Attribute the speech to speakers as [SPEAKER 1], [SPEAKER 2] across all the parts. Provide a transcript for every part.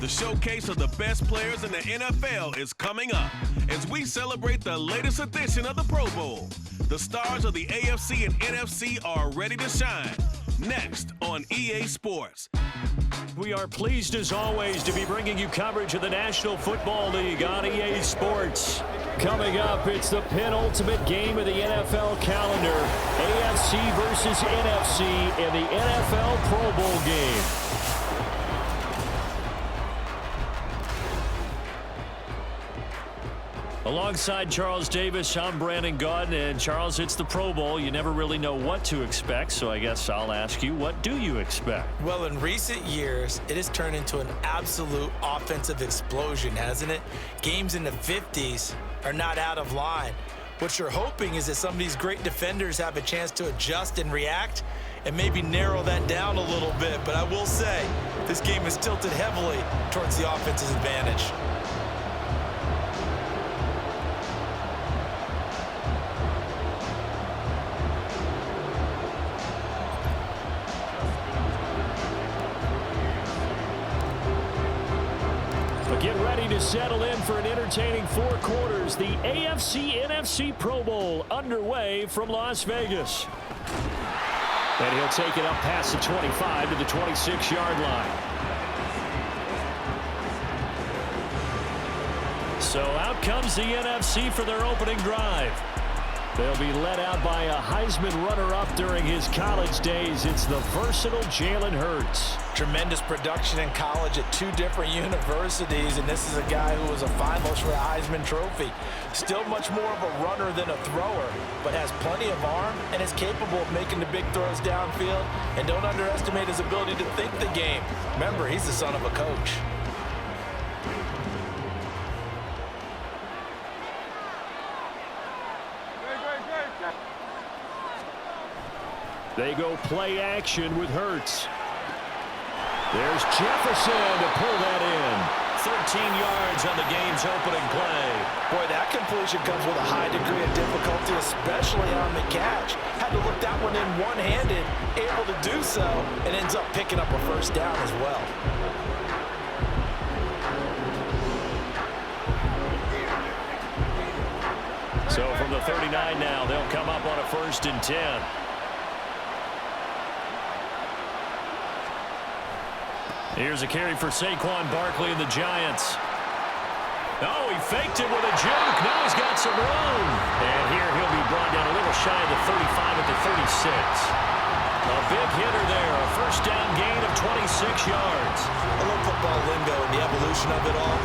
[SPEAKER 1] The showcase of the best players in the NFL is coming up as we celebrate the latest edition of the Pro Bowl. The stars of the AFC and NFC are ready to shine. Next on EA Sports.
[SPEAKER 2] We are pleased as always to be bringing you coverage of the National Football League on EA Sports. Coming up, it's the penultimate game of the NFL calendar. AFC versus NFC in the NFL Pro Bowl game. Alongside Charles Davis, I'm Brandon Gaudin, and Charles, it's the Pro Bowl. You never really know what to expect, so I guess I'll ask you, what do you expect?
[SPEAKER 3] Well, in recent years, it has turned into an absolute offensive explosion, hasn't it? Games in the 50s are not out of line. What you're hoping is that some of these great defenders have a chance to adjust and react and maybe narrow that down a little bit. But I will say, this game is tilted heavily towards the offense's advantage.
[SPEAKER 2] Get ready to settle in for an entertaining four quarters. The AFC-NFC Pro Bowl underway from Las Vegas. And he'll take it up past the 25 to the 26-yard line. So out comes the NFC for their opening drive. They'll be led out by a Heisman runner-up during his college days. It's the versatile Jalen Hurts.
[SPEAKER 3] Tremendous production in college at two different universities, and this is a guy who was a finalist for a Heisman Trophy. Still much more of a runner than a thrower, but has plenty of arm and is capable of making the big throws downfield. And don't underestimate his ability to think the game. Remember, he's the son of a coach.
[SPEAKER 2] They go play action with Hurts. There's Jefferson to pull that in. 13 yards on the game's opening play.
[SPEAKER 3] Boy, that completion comes with a high degree of difficulty, especially on the catch. Had to look that one in one-handed, able to do so, and ends up picking up a first down as well.
[SPEAKER 2] So from the 39 now, they'll come up on a 1st and 10. Here's a carry for Saquon Barkley and the Giants. Oh, he faked it with a juke. Now he's got some room. And here he'll be brought down a little shy of the 35 at the 36. A big hitter there. A first down gain of 26 yards.
[SPEAKER 3] I love football lingo and the evolution of it all.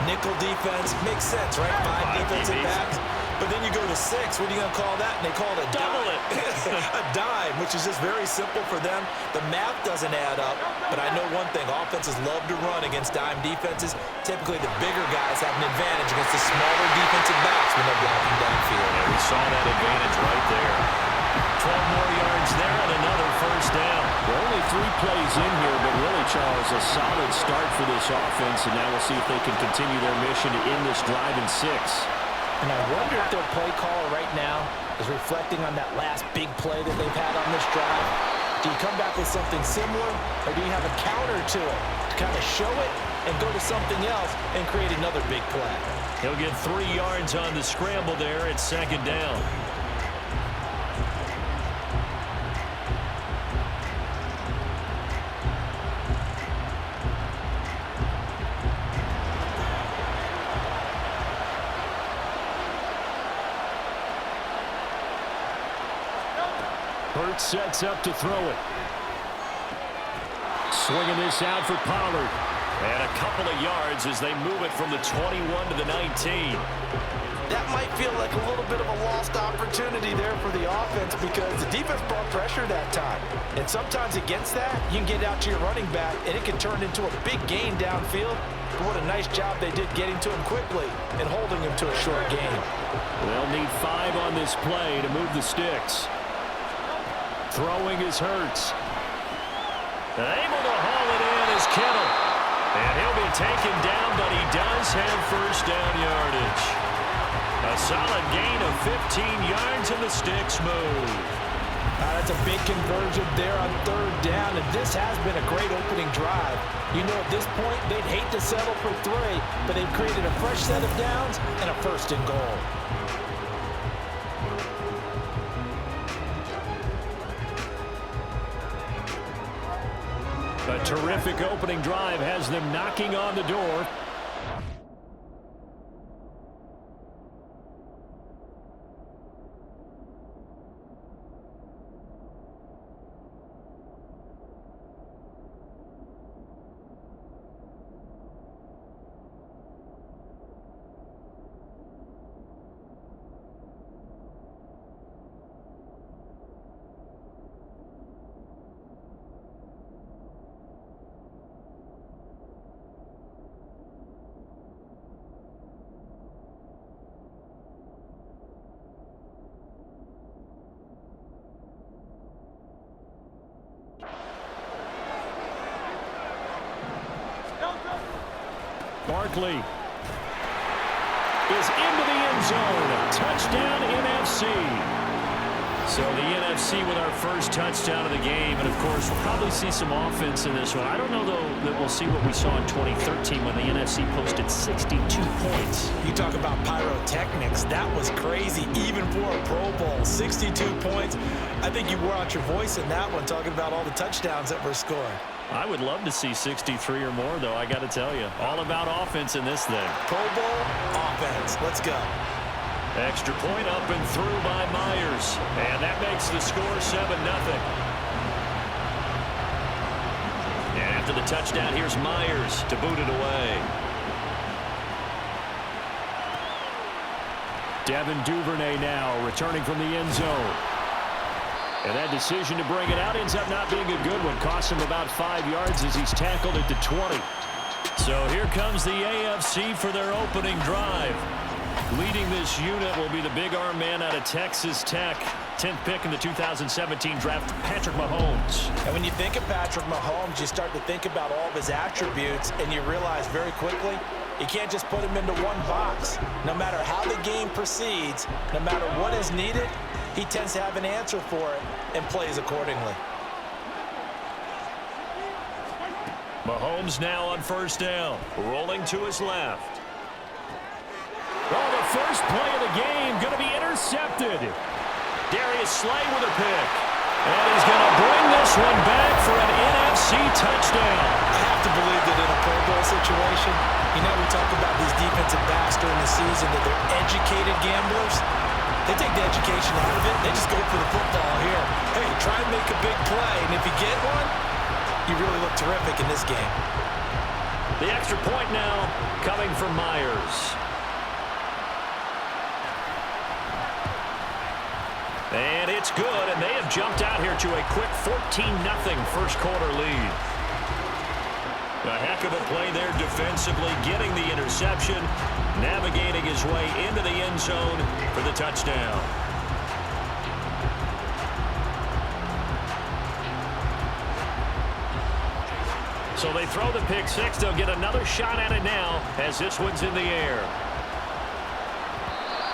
[SPEAKER 3] Nickel defense makes sense, right? 5 defensive backs. But then you go to 6. What are you going to call that? And they call it a
[SPEAKER 2] double
[SPEAKER 3] dime. A dime, which is just very simple for them. The math doesn't add up. But I know one thing. Offenses love to run against dime defenses. Typically, the bigger guys have an advantage against the smaller defensive backs when they're blocking downfield.
[SPEAKER 2] Yeah, we saw that advantage right there. 12 more yards there and another first down.
[SPEAKER 4] Well, only 3 plays in here, but really, Charles, a solid start for this offense. And now we'll see if they can continue their mission to end this drive in 6.
[SPEAKER 3] And I wonder if their play caller right now is reflecting on that last big play that they've had on this drive. Do you come back with something similar, or do you have a counter to it to kind of show it and go to something else and create another big play?
[SPEAKER 2] He'll get 3 yards on the scramble there at 2nd down. Hurts sets up to throw it. Swinging this out for Pollard. And a couple of yards as they move it from the 21 to the 19.
[SPEAKER 3] That might feel like a little bit of a lost opportunity there for the offense because the defense brought pressure that time. And sometimes against that, you can get out to your running back, and it can turn into a big gain downfield. But what a nice job they did getting to him quickly and holding him to a short gain.
[SPEAKER 2] They'll need 5 on this play to move the sticks. Throwing is Hurts. Able to haul it in is Kittle. And he'll be taken down, but he does have first down yardage. A solid gain of 15 yards and the sticks move.
[SPEAKER 3] That's a big conversion there on third down, and this has been a great opening drive. You know, at this point, they'd hate to settle for 3, but they've created a fresh set of downs and a 1st and goal.
[SPEAKER 2] A terrific opening drive has them knocking on the door. Barkley is into the end zone. Touchdown, NFC. So the NFC with our first touchdown of the game. And, of course, we'll probably see some offense in this one. I don't know, though, that we'll see what we saw in 2013 when the NFC posted 62 points.
[SPEAKER 3] You talk about pyrotechnics. That was crazy, even for a Pro Bowl. 62 points. I think you wore out your voice in that one, talking about all the touchdowns that were scored.
[SPEAKER 2] I would love to see 63 or more, though, I got to tell you. All about offense in this thing.
[SPEAKER 3] Pro Bowl offense. Let's go.
[SPEAKER 2] Extra point up and through by Myers. And that makes the score 7-0. And after the touchdown, here's Myers to boot it away. Devin Duvernay now returning from the end zone. And that decision to bring it out ends up not being a good one. Costs him about 5 yards as he's tackled at the 20. So here comes the AFC for their opening drive. Leading this unit will be the big arm man out of Texas Tech. 10th pick in the 2017 draft, Patrick Mahomes.
[SPEAKER 3] And when you think of Patrick Mahomes, you start to think about all of his attributes, and you realize very quickly you can't just put him into one box. No matter how the game proceeds, no matter what is needed, he tends to have an answer for it and plays accordingly.
[SPEAKER 2] Mahomes now on first down, rolling to his left. Oh, the first play of the game going to be intercepted. Darius Slay with a pick. And he's going to bring this one back for an NFC touchdown.
[SPEAKER 3] I have to believe that in a Pro Bowl situation, you know, we talk about these defensive backs during the season, that they're educated gamblers. They take the education out of it. They just go for the football here. Hey, try and make a big play, and if you get one, you really look terrific in this game.
[SPEAKER 2] The extra point now coming from Myers. And it's good, and they have jumped out here to a quick 14-0 first quarter lead. A heck of a play there defensively, getting the interception, navigating his way into the end zone for the touchdown. So they throw the pick six. They'll get another shot at it now as this one's in the air.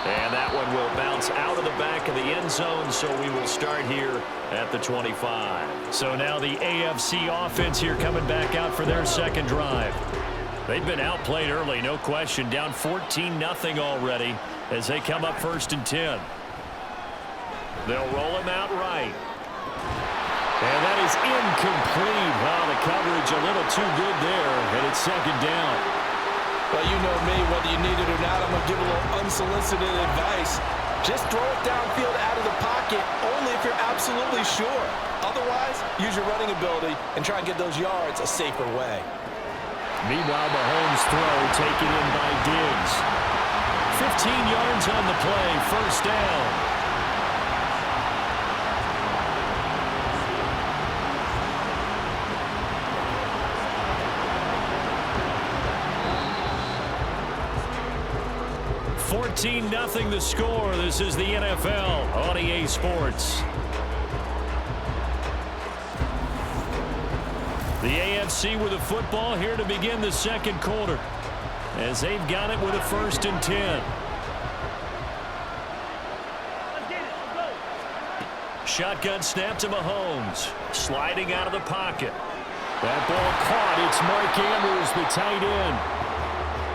[SPEAKER 2] And that one will bounce out of the back of the end zone, so we will start here at the 25. So now the AFC offense here coming back out for their second drive. They've been outplayed early, no question. Down 14-0 already as they come up 1st and 10. They'll roll him out right. And that is incomplete. Wow, the coverage a little too good there, and it's second down.
[SPEAKER 3] Well, you know me, whether you need it or not, I'm going to give a little unsolicited advice. Just throw it downfield out of the pocket, only if you're absolutely sure. Otherwise, use your running ability and try and get those yards a safer way.
[SPEAKER 2] Meanwhile, Mahomes' throw taken in by Diggs. 15 yards on the play, first down. Nothing the score. This is the NFL on EA Sports. The AFC with a football here to begin the second quarter as they've got it with a 1st and 10. shotgun snap to Mahomes. Sliding out of the pocket. That ball caught. It's Mark Andrews, the tight end.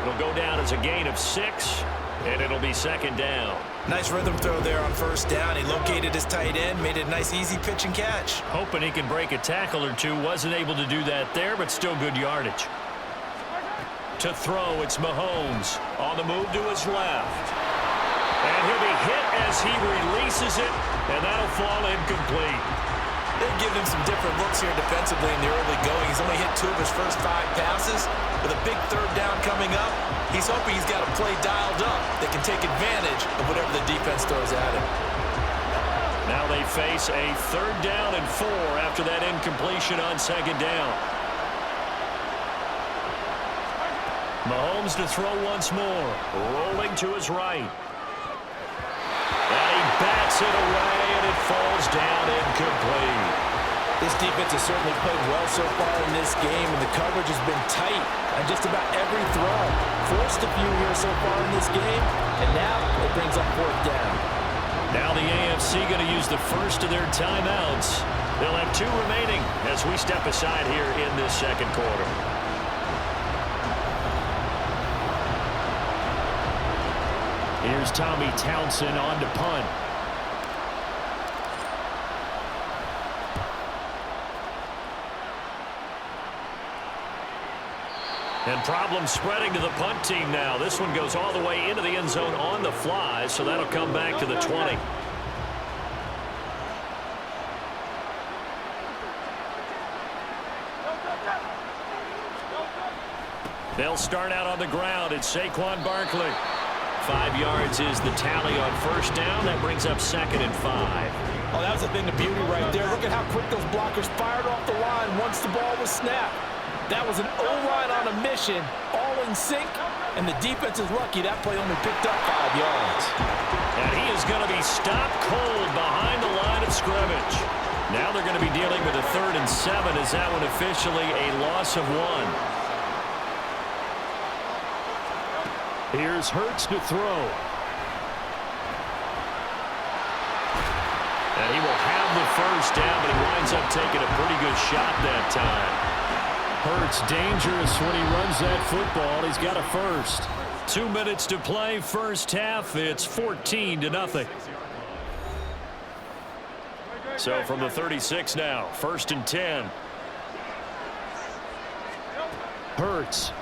[SPEAKER 2] It'll go down as a gain of 6, and it'll be second down.
[SPEAKER 3] Nice rhythm throw there on first down. He located his tight end, made it a nice, easy pitch and catch.
[SPEAKER 2] Hoping he can break a tackle or two. Wasn't able to do that there, but still good yardage. To throw, it's Mahomes. On the move to his left. And he'll be hit as he releases it, and that'll fall incomplete.
[SPEAKER 3] They've given him some different looks here defensively in the early going. He's only hit 2 of his first 5 passes. With a big third down coming up, he's hoping he's got a play dialed up that can take advantage of whatever the defense throws at him.
[SPEAKER 2] Now they face a 3rd down and 4 after that incompletion on 2nd down. Mahomes to throw once more. Rolling to his right. And he bats it away, and it falls down incomplete.
[SPEAKER 5] This defense has certainly played well so far in this game, and the coverage has been tight on just about every throw. Forced a few here so far in this game, and now it brings up 4th down.
[SPEAKER 2] Now the AFC going to use the first of their timeouts. They'll have 2 remaining as we step aside here in this second quarter. Here's Tommy Townsend on to punt. And problem spreading to the punt team now. This one goes all the way into the end zone on the fly, so that'll come back to the 20. They'll start out on the ground. It's Saquon Barkley. 5 yards is the tally on first down. That brings up 2nd and 5.
[SPEAKER 5] Oh, that was a thing of beauty right there. Look at how quick those blockers fired off the line once the ball was snapped. That was an O-line on a mission, all in sync, and the defense is lucky that play only picked up 5 yards.
[SPEAKER 2] And he is going to be stopped cold behind the line of scrimmage. Now they're going to be dealing with a 3rd and 7 as that one officially a loss of 1. Here's Hurts to throw. And he will have the first down, but he winds up taking a pretty good shot that time. Hurts dangerous when he runs that football. He's got a first. 2 minutes to play, first half. It's 14-0. So from the 36 now, 1st and 10. Hurts.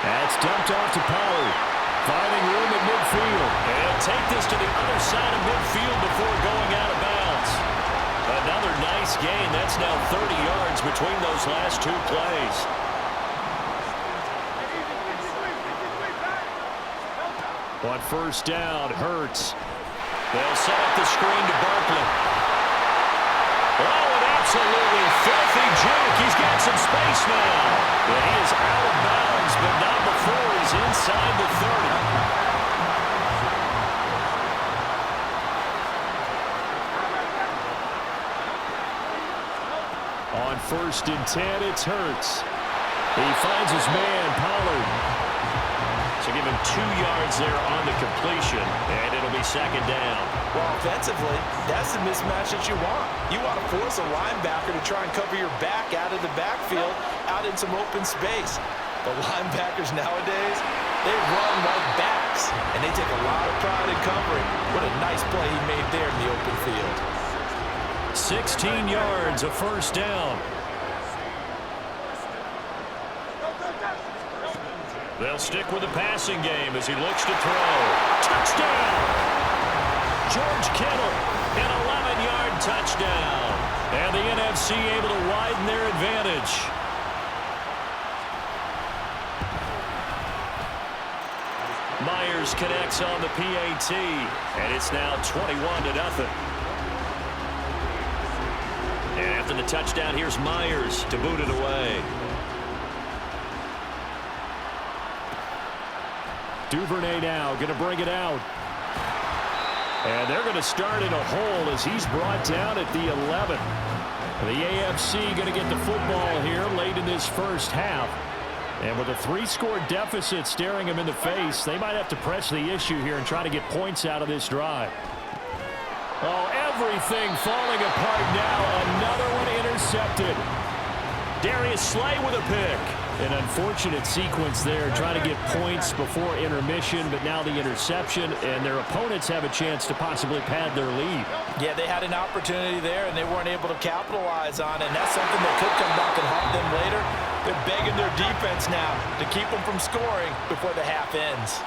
[SPEAKER 2] That's dumped off to Pollard. Finding room at midfield. And take this to the other side of midfield before going out of bounds. Another nice gain. That's now 30 yards between those last 2 plays. On first down, Hurts. They'll set up the screen to Barkley. Oh, an absolutely filthy juke. He's got some space now. But he is out of bounds, but not before he's inside the 30. On 1st and 10, it's Hurts. He finds his man, Pollard. So give him 2 yards there on the completion, and it'll be 2nd down.
[SPEAKER 3] Well, offensively, that's the mismatch that you want. You want to force a linebacker to try and cover your back out of the backfield, out in some open space. But linebackers nowadays, they run like backs, and they take a lot of pride in covering. What a nice play he made there in the open field.
[SPEAKER 2] 16 yards, a first down. They'll stick with the passing game as he looks to throw. Touchdown! George Kittle, an 11-yard touchdown. And the NFC able to widen their advantage. Myers connects on the PAT, and it's now 21-0. And after the touchdown, here's Myers to boot it away. Duvernay now going to bring it out. And they're going to start in a hole as he's brought down at the 11. The AFC going to get the football here late in this first half. And with a 3-score deficit staring them in the face, they might have to press the issue here and try to get points out of this drive. Oh, everything falling apart now. Another one intercepted. Darius Slay with a pick. An unfortunate sequence there, trying to get points before intermission, but now the interception, and their opponents have a chance to possibly pad their lead.
[SPEAKER 3] Yeah, they had an opportunity there, and they weren't able to capitalize on it, and that's something that could come back and haunt them later. They're begging their defense now to keep them from scoring before the half ends.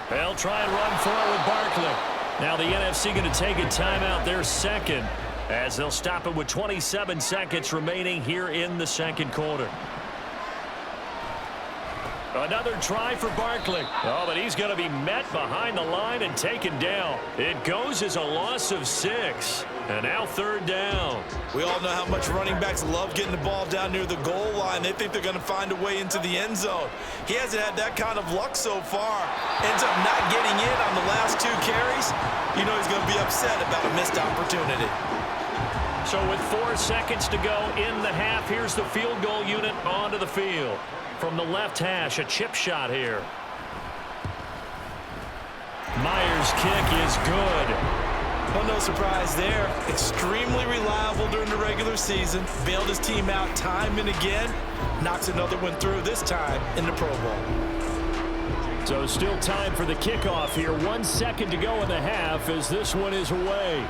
[SPEAKER 2] They'll try and run for it with Barkley. Now the NFC going to take a timeout, their second, as they'll stop it with 27 seconds remaining here in the second quarter. Another try for Barkley. Oh, but he's going to be met behind the line and taken down. It goes as a loss of 6. And now third down.
[SPEAKER 3] We all know how much running backs love getting the ball down near the goal line. They think they're going to find a way into the end zone. He hasn't had that kind of luck so far. Ends up not getting in on the last 2 carries. You know he's going to be upset about a missed opportunity.
[SPEAKER 2] So with 4 seconds to go in the half, here's the field goal unit onto the field. From the left hash, a chip shot here. Myers' kick is good.
[SPEAKER 3] Well, no surprise there. Extremely reliable during the regular season. Bailed his team out time and again. Knocks another one through, this time in the Pro Bowl.
[SPEAKER 2] So still time for the kickoff here. 1 second to go in the half as this one is away.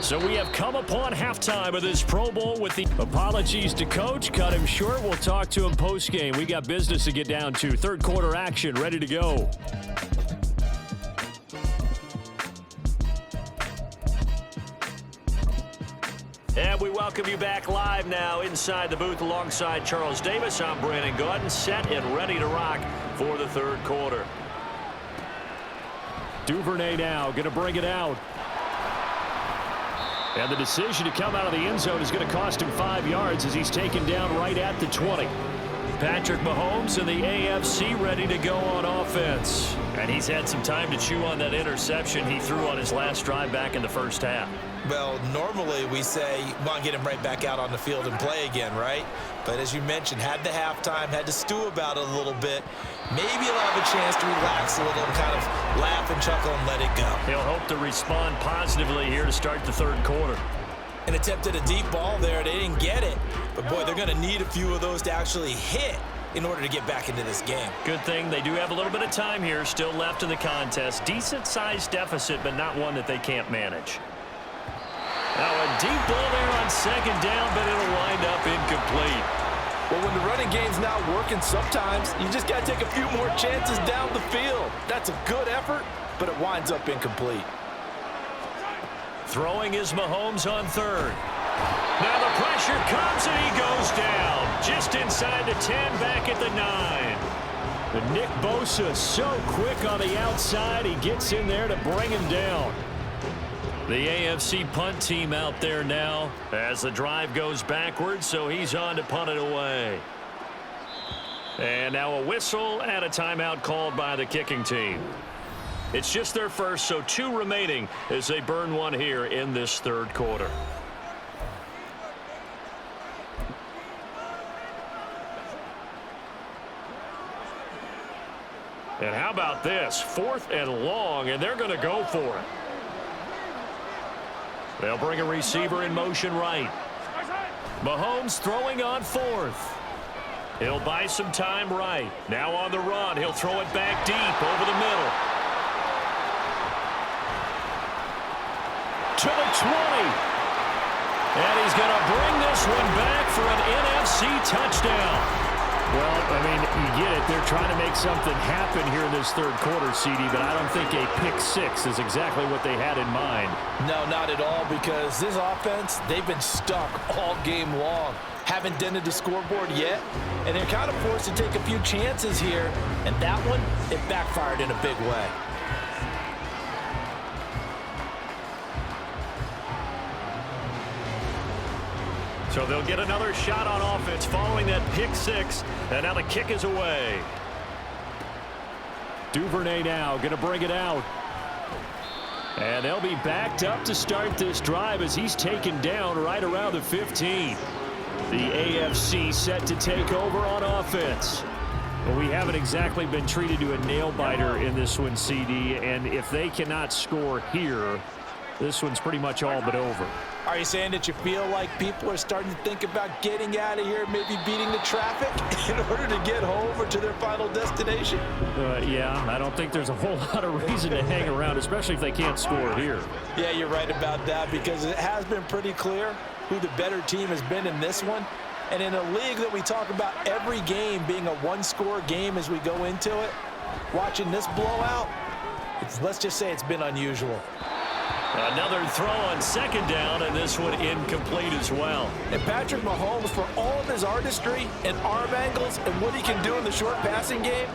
[SPEAKER 2] So we have come upon halftime of this Pro Bowl with the apologies to Coach. Cut him short. We'll talk to him post-game. We got business to get down to. Third quarter action ready to go. And we welcome you back live now inside the booth alongside Charles Davis. I'm Brandon Gaudin, set and ready to rock for the third quarter. Duvernay now going to bring it out. And the decision to come out of the end zone is going to cost him 5 yards as he's taken down right at the 20. Patrick Mahomes and the AFC ready to go on offense. And he's had some time to chew on that interception he threw on his last drive back in the first half.
[SPEAKER 3] Well, normally we say, want to get him right back out on the field and play again, right? But as you mentioned, had the halftime, had to stew about it a little bit. Maybe he'll have a chance to relax a little and kind of laugh and chuckle and let it go.
[SPEAKER 2] He'll hope to respond positively here to start the third quarter.
[SPEAKER 3] An attempt at a deep ball there. They didn't get it. But, boy, they're going to need a few of those to actually hit in order to get back into this game.
[SPEAKER 2] Good thing they do have a little bit of time here still left in the contest. Decent-sized deficit, but not one that they can't manage. Now a deep ball there on second down, but it'll wind up incomplete.
[SPEAKER 5] Well, when the running game's not working, sometimes you just got to take a few more chances down the field. That's a good effort, but it winds up incomplete.
[SPEAKER 2] Throwing is Mahomes on third. Now the pressure comes and he goes down. Just inside the 10, back at the 9. But Nick Bosa so quick on the outside, he gets in there to bring him down. The AFC punt team out there now as the drive goes backwards, so he's on to punt it away. And now a whistle and a timeout called by the kicking team. It's just their first, so 2 remaining as they burn one here in this third quarter. And how about this? 4th and long, and they're going to go for it. They'll bring a receiver in motion right. Mahomes throwing on 4th. He'll buy some time right. Now on the run, he'll throw it back deep over the middle. To the 20. And he's going to bring this one back for an NFC touchdown. Well, I mean, you get it. They're trying to make something happen here in this third quarter, CD, but I don't think a pick-6 is exactly what they had in mind.
[SPEAKER 5] No, not at all, because this offense, they've been stuck all game long. Haven't dented the scoreboard yet, and they're kind of forced to take a few chances here, and that one, it backfired in a big way.
[SPEAKER 2] So they'll get another shot on offense following that pick-6, and now the kick is away. Duvernay now going to bring it out. And they'll be backed up to start this drive as he's taken down right around the 15. The AFC set to take over on offense. Well, we haven't exactly been treated to a nail-biter in this one, CD, and if they cannot score here, this one's pretty much all but over.
[SPEAKER 3] Are you saying that you feel like people are starting to think about getting out of here, maybe beating the traffic in order to get home or to their final destination?
[SPEAKER 2] Yeah, I don't think there's a whole lot of reason to hang around, especially if they can't score here.
[SPEAKER 3] Yeah, you're right about that because it has been pretty clear who the better team has been in this one. And in a league that we talk about every game being a one-score game as we go into it, watching this blowout, let's just say it's been unusual.
[SPEAKER 2] Another throw on second down, and this one incomplete as well.
[SPEAKER 3] And Patrick Mahomes, for all of his artistry and arm angles and what he can do in the short passing game,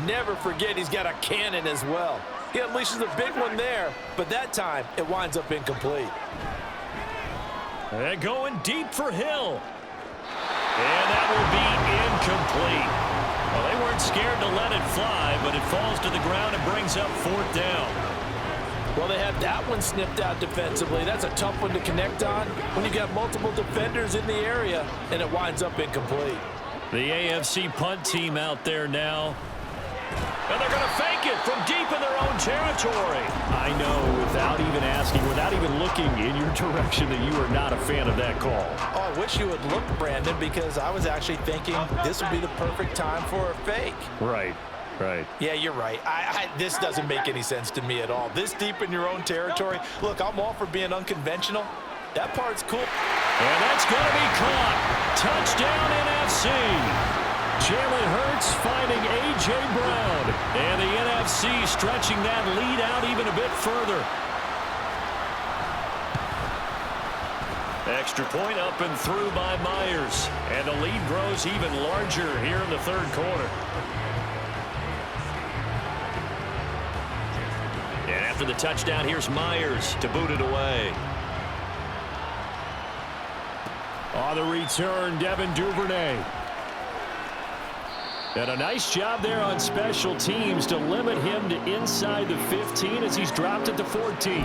[SPEAKER 3] never forget he's got a cannon as well. He unleashes a big one there, but that time it winds up incomplete.
[SPEAKER 2] And going deep for Hill. And that will be incomplete. Well, they weren't scared to let it fly, but it falls to the ground and brings up fourth down.
[SPEAKER 3] Well, they had that one snipped out defensively. That's a tough one to connect on when you got multiple defenders in the area, and it winds up incomplete.
[SPEAKER 2] The AFC punt team out there now. And they're going to fake it from deep in their own territory. I know, without even asking, without even looking in your direction, that you are not a fan of that call.
[SPEAKER 3] Oh, I wish you would look, Brandon, because I was actually thinking this would be the perfect time for a fake.
[SPEAKER 2] Right. Right.
[SPEAKER 3] Yeah, you're right. This doesn't make any sense to me at all. This deep in your own territory. Look, I'm all for being unconventional. That part's cool.
[SPEAKER 2] And that's going to be caught. Touchdown NFC. Jalen Hurts finding A.J. Brown. And the NFC stretching that lead out even a bit further. Extra point up and through by Myers. And the lead grows even larger here in the third quarter. And after the touchdown, here's Myers to boot it away. On the return, Devin Duvernay. And a nice job there on special teams to limit him to inside the 15 as he's dropped it to 14.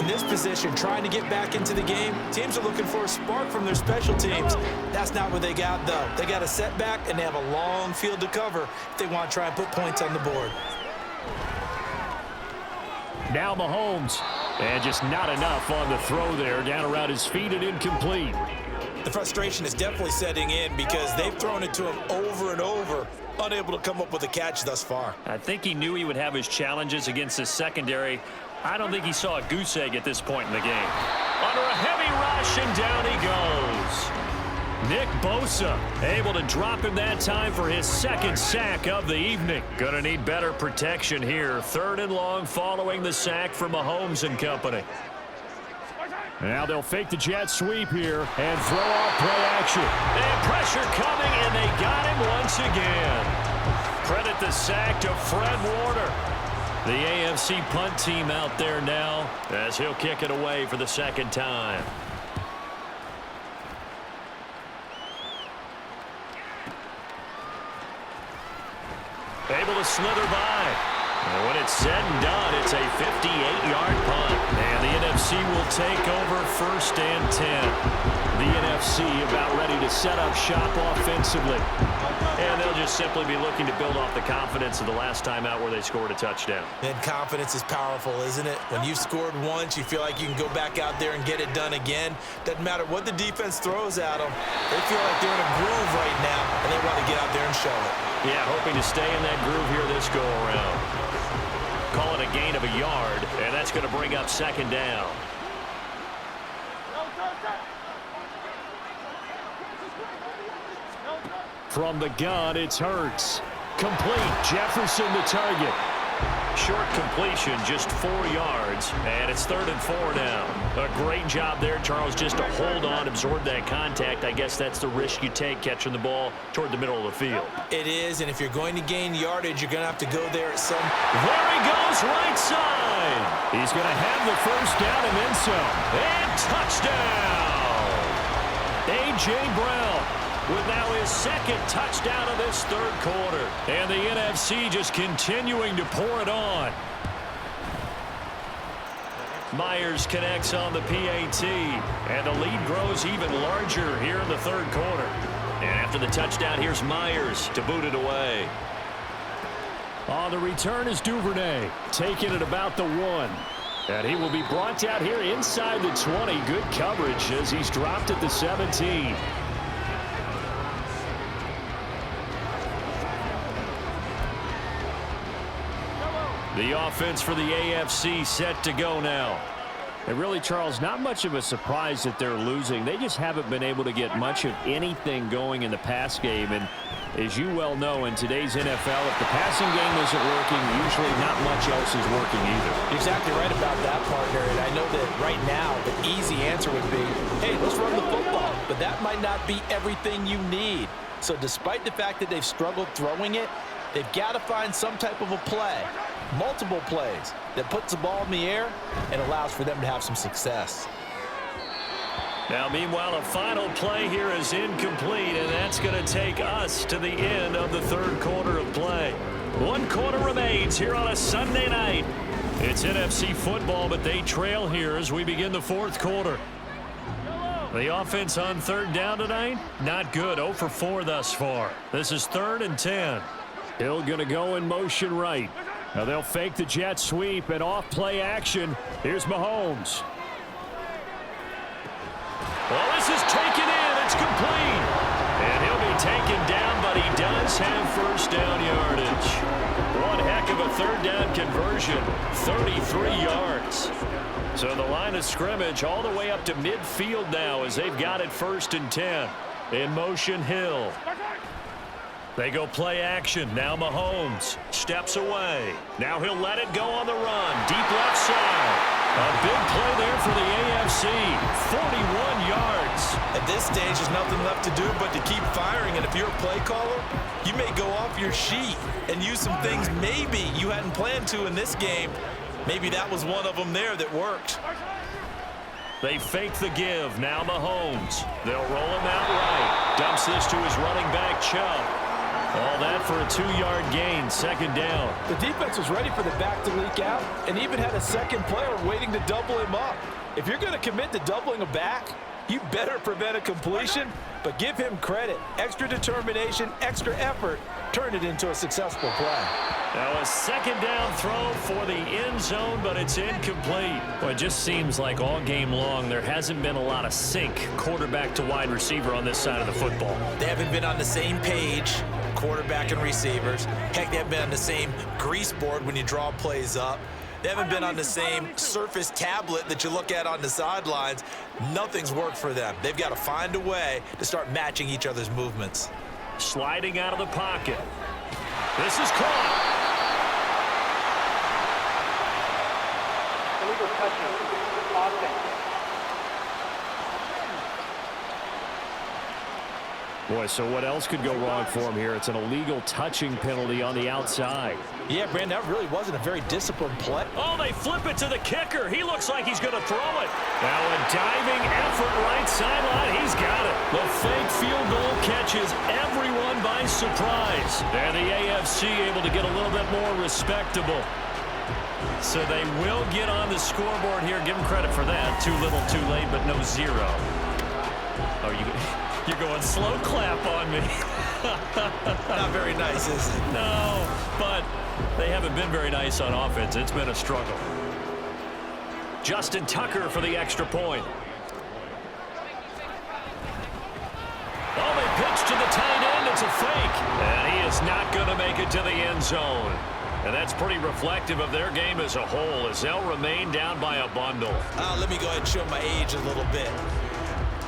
[SPEAKER 3] In this position, trying to get back into the game, teams are looking for a spark from their special teams. That's not what they got, though. They got a setback, and they have a long field to cover if they want to try and put points on the board.
[SPEAKER 2] Now Mahomes, and just not enough on the throw there, down around his feet and incomplete.
[SPEAKER 3] The frustration is definitely setting in because they've thrown it to him over and over, unable to come up with a catch thus far.
[SPEAKER 2] I think he knew he would have his challenges against his secondary. I don't think he saw a goose egg at this point in the game. Under a heavy rush, and down he goes. Nick Bosa able to drop him that time for his second sack of the evening. Gonna need better protection here. Third and long following the sack from Mahomes and company. Now they'll fake the jet sweep here and throw off play action. And pressure coming, and they got him once again. Credit the sack to Fred Warner. The AFC punt team out there now as he'll kick it away for the second time. Able to slither by. And when it's said and done, it's a 58-yard punt. And the NFC will take over first and 10. The NFC about ready to set up shop offensively. And they'll just simply be looking to build off the confidence of the last time out where they scored a touchdown.
[SPEAKER 3] And confidence is powerful, isn't it? When you've scored once, you feel like you can go back out there and get it done again. Doesn't matter what the defense throws at them. They feel like they're in a groove right now, and they want to get out there and show it.
[SPEAKER 2] Yeah, hoping to stay in that groove here this go-around. Call it a gain of a yard, and that's going to bring up second down. From the gun, it's Hurts. Complete. Jefferson the target. Short completion, just 4 yards, and it's 3rd and 4 now. A great job there, Charles, just to hold on, absorb that contact. I guess that's the risk you take catching the ball toward the middle of the field.
[SPEAKER 3] It is, and if you're going to gain yardage, you're going to have to go there at some...
[SPEAKER 2] There he goes, right side. He's going to have the first down and then some. And touchdown! A.J. Brown with now his second touchdown of this third quarter. And the NFC just continuing to pour it on. Myers connects on the PAT, and the lead grows even larger here in the third quarter. And after the touchdown, here's Myers to boot it away.
[SPEAKER 4] On the return is Duvernay, taking it about the 1. And he will be brought down here inside the 20. Good coverage as he's dropped at the 17.
[SPEAKER 2] The offense for the AFC set to go now.
[SPEAKER 4] And really, Charles, not much of a surprise that they're losing. They just haven't been able to get much of anything going in the pass game. And as you well know, in today's NFL, if the passing game isn't working, usually not much else is working either.
[SPEAKER 3] You're exactly right about that, partner. And I know that right now the easy answer would be, hey, let's run the football. But that might not be everything you need. So despite the fact that they've struggled throwing it, they've got to find some type of a play, multiple plays, that puts the ball in the air and allows for them to have some success.
[SPEAKER 2] Now, meanwhile, a final play here is incomplete, and that's going to take us to the end of the third quarter of play. 1 quarter remains here on a Sunday night. It's NFC football, but they trail here as we begin the fourth quarter. The offense on third down tonight, not good. 0 for 4 thus far. This is 3rd and 10.
[SPEAKER 4] Hill going to go in motion right. Now they'll fake the jet sweep and off play action. Here's Mahomes.
[SPEAKER 2] Well, this is taken in. It's complete. And he'll be taken down, but he does have first down yardage. One heck of a third down conversion. 33 yards. So the line of scrimmage all the way up to midfield now as they've got it 1st and 10. In motion, Hill. They go play action. Now Mahomes steps away. Now he'll let it go on the run. Deep left side. A big play there for the AFC. 41 yards.
[SPEAKER 3] At this stage, there's nothing left to do but to keep firing. And if you're a play caller, you may go off your sheet and use some things maybe you hadn't planned to in this game. Maybe that was one of them there that worked.
[SPEAKER 2] They fake the give. Now Mahomes. They'll roll him out right. Dumps this to his running back, Chubb. All that for a 2-yard gain, 2nd down.
[SPEAKER 5] The defense was ready for the back to leak out and even had a second player waiting to double him up. If you're going to commit to doubling a back, you better prevent a completion, but give him credit. Extra determination, extra effort, turn it into a successful play.
[SPEAKER 2] Now a 2nd down throw for the end zone, but it's incomplete. Well, it just seems like all game long there hasn't been a lot of sync quarterback to wide receiver on this side of the football.
[SPEAKER 3] They haven't been on the same page, quarterback and receivers. Heck, they haven't been on the same grease board when you draw plays up. They haven't been on the same surface tablet that you look at on the sidelines. Nothing's worked for them. They've got to find a way to start matching each other's movements.
[SPEAKER 2] Sliding out of the pocket. This is caught.
[SPEAKER 6] Illegal touching. Offense.
[SPEAKER 4] Boy, so what else could go wrong for him here? It's an illegal touching penalty on the outside.
[SPEAKER 3] Yeah, Brandon, that really wasn't a very disciplined play.
[SPEAKER 2] Oh, they flip it to the kicker. He looks like he's going to throw it. Now a diving effort right sideline. He's got it. The fake field goal catches everyone by surprise. And the AFC able to get a little bit more respectable. So they will get on the scoreboard here. Give them credit for that. Too little, too late, but no zero. Oh, you're going slow clap on me.
[SPEAKER 3] Not very nice, is it?
[SPEAKER 2] No, but they haven't been very nice on offense. It's been a struggle. Justin Tucker for the extra point. Oh, they pitch to the tight end. It's a fake. And he is not going to make it to the end zone. And that's pretty reflective of their game as a whole as they'll remain down by a bundle.
[SPEAKER 3] Let me go ahead and show my age a little bit.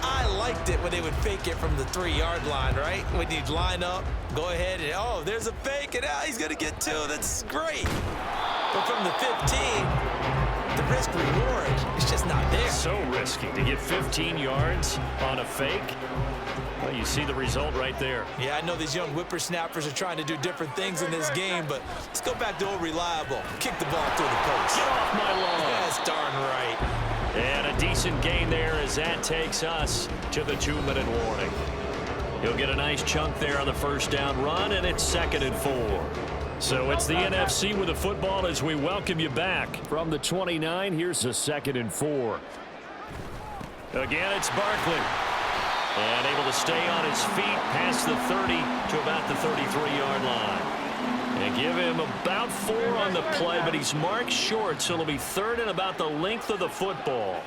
[SPEAKER 3] I liked it when they would fake it from the 3-yard line, right? When you'd line up, go ahead and, oh, there's a fake, and he's going to get 2. That's great. But from the 15, the risk-reward is just not there.
[SPEAKER 2] So risky to get 15 yards on a fake. Well, you see the result right there.
[SPEAKER 3] Yeah, I know these young whippersnappers are trying to do different things in this game, but let's go back to old reliable. Kick the ball through the post.
[SPEAKER 2] Get off my lawn.
[SPEAKER 3] That's darn right.
[SPEAKER 2] And a decent gain there as that takes us to the 2-minute warning. He'll get a nice chunk there on the first down run, and it's 2nd and 4. So it's the NFC with the football as we welcome you back.
[SPEAKER 4] From the 29, here's a 2nd and 4.
[SPEAKER 2] Again, it's Barkley. And able to stay on his feet past the 30 to about the 33-yard line. And give him about 4 on the play, but he's marked short, so it'll be 3rd and about the length of the football.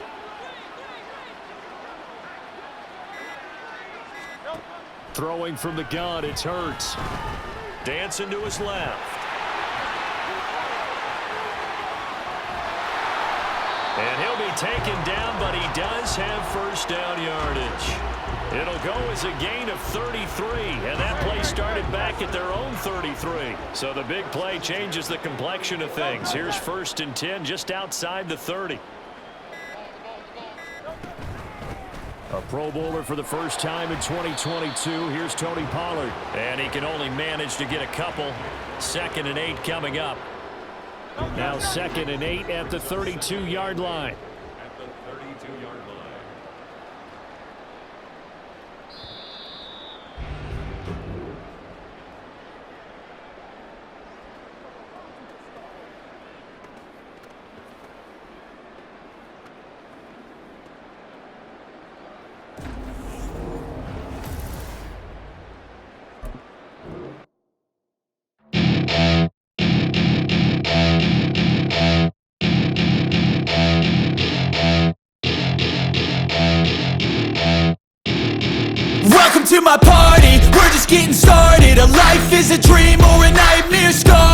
[SPEAKER 4] Throwing from the gun, it's Hurts.
[SPEAKER 2] Dancing to his left. And he'll be taken down, but he does have first down yardage. It'll go as a gain of 33, and that play started back at their own 33. So the big play changes the complexion of things. Here's 1st and 10 just outside the 30.
[SPEAKER 4] A Pro Bowler for the first time in 2022. Here's Tony Pollard.
[SPEAKER 2] And he can only manage to get a couple. 2nd and 8 coming up.
[SPEAKER 4] Now 2nd and 8 at the 32-yard line.
[SPEAKER 7] Welcome to my party, we're just getting started. A life is a dream or a nightmare scar.